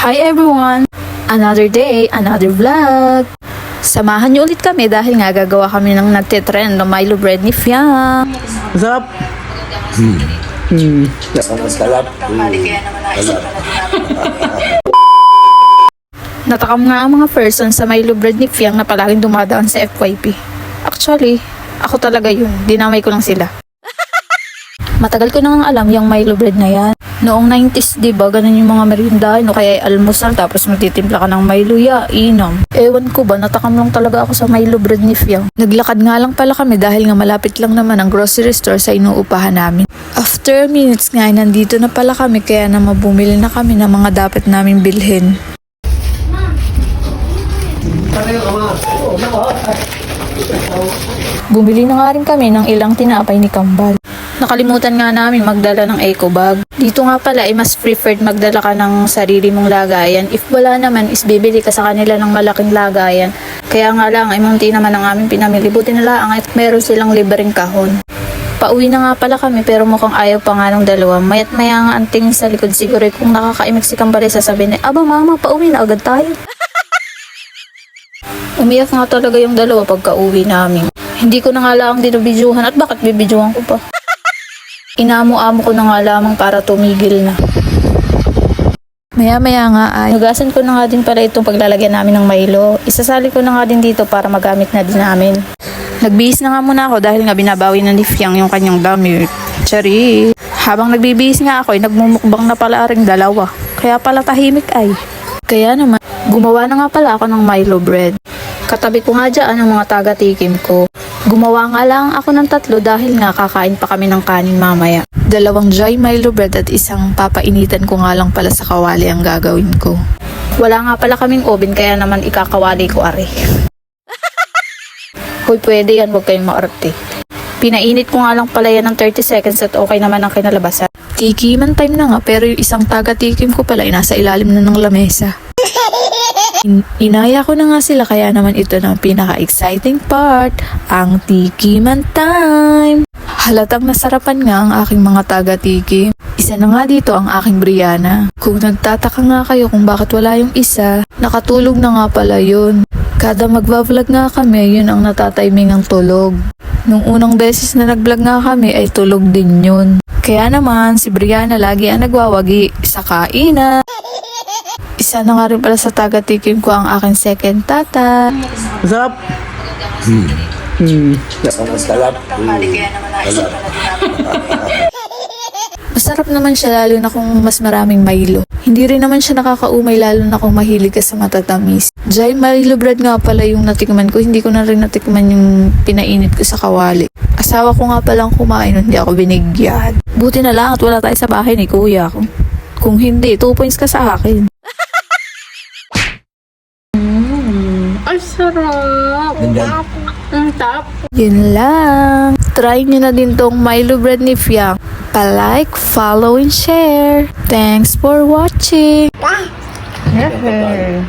Hi everyone! Another day, another vlog! Samahan niyo ulit kami dahil nga gagawa kami ng nagtitrend na Milo bread ni Fiang. Masarap. Masarap. Natakam nga ang mga person sa Milo bread ni Fiang na palaging dumadaan sa FYP. Actually, ako talaga yun. Dinamay ko lang sila. Matagal ko nang alam yung Milo bread na yan. Noong 90s, diba, ganun yung mga merienda, no? Kaya almusal, tapos magtitimpla ka ng Milo, inom. Ewan ko ba, natakam lang talaga ako sa Milo bread ni Fiang. Naglakad nga lang pala kami dahil nga malapit lang naman ang grocery store sa inuupahan namin. After minutes nga, nandito na pala kami, kaya naman bumili na kami ng mga dapat namin bilhin. Bumili na nga rin kami ng ilang tinapay ni Kambal. Nakalimutan nga namin magdala ng eco bag. Dito nga pala ay mas preferred magdala ka ng sarili mong lagayan. If wala naman is bibili ka sa kanila ng malaking lagayan. Kaya nga lang ay munti naman ang aming pinamili. Buti na lang at meron silang libreng kahon. Pauwi na nga pala kami pero mukhang ayaw pa nga ng dalawa. Mayat maya nga ang tingin sa likod, siguro kung nakakaimik si Kambal sasabihin aba mama, pauwi na agad tayo. Umiyak nga talaga yung dalawa pagka uwi namin. Hindi ko na nga lang dinobidyohan at bakit bibidyohan ko pa? Inamo-amo ko na nga lamang para tumigil na. Maya-maya nga ay hugasan ko na nga din pala itong paglalagyan namin ng Milo. Isasali ko na nga din dito para magamit na din namin. Nagbihis na nga muna ako dahil nga binabawi na ni Fiang yung kanyang damit. Tsari! Habang nagbibihis nga ako ay nagmumukbang na pala ring dalawa. Kaya pala tahimik ay. Kaya naman, gumawa na nga pala ako ng Milo bread. Katabi ko nga dyan ang mga taga-tikim ko. Gumawa nga lang ako ng 3 dahil nga kakain pa kami ng kanin mamaya. 2 dry Milo bread at isang papainitan ko nga lang pala sa kawali ang gagawin ko. Wala nga pala kaming oven kaya naman ikakawali ko are. Hoy, pwede yan, huwag kayong maarte. Pinainit ko nga lang pala yan ng 30 seconds at okay naman ang kinalabasan. Tikiman time na nga pero yung isang taga-tikim ko pala ay nasa ilalim na ng lamesa. Inaya ko na nga sila kaya naman ito na ang pinaka-exciting part, ang tikiman time. Halatang nasarapan nga ang aking mga taga-tikim. Isa na nga dito ang aking Brianna. Kung nagtataka nga kayo kung bakit wala yung isa, nakatulog na nga pala yun. Kada magva-vlog nga kami, yun ang natatiming ang tulog. Nung unang beses na nag-vlog nga kami ay tulog din yun. Kaya naman si Brianna lagi ang nagwawagi sa kainan. Isa na nga rin pala sa taga-tikim ko ang aking second tata. Masarap. Masarap. Masarap naman siya lalo na kung mas maraming Milo. Hindi rin naman siya nakakaumay lalo na kung mahilig ka sa matatamis. Dry Milo bread nga pala yung natikman ko. Hindi ko na rin natikman yung pinainit ko sa kawali. Asawa ko nga palang kumain, hindi ako binigyan. Buti na lang at wala tayo sa bahay ni kuya. Kung hindi, 2 points ka sa akin. Ay, sarap! Ang tap! Yun lang. Try nyo na din tong Milo bread ni Fiang. Pa-like, follow, and share. Thanks for watching. Yeah.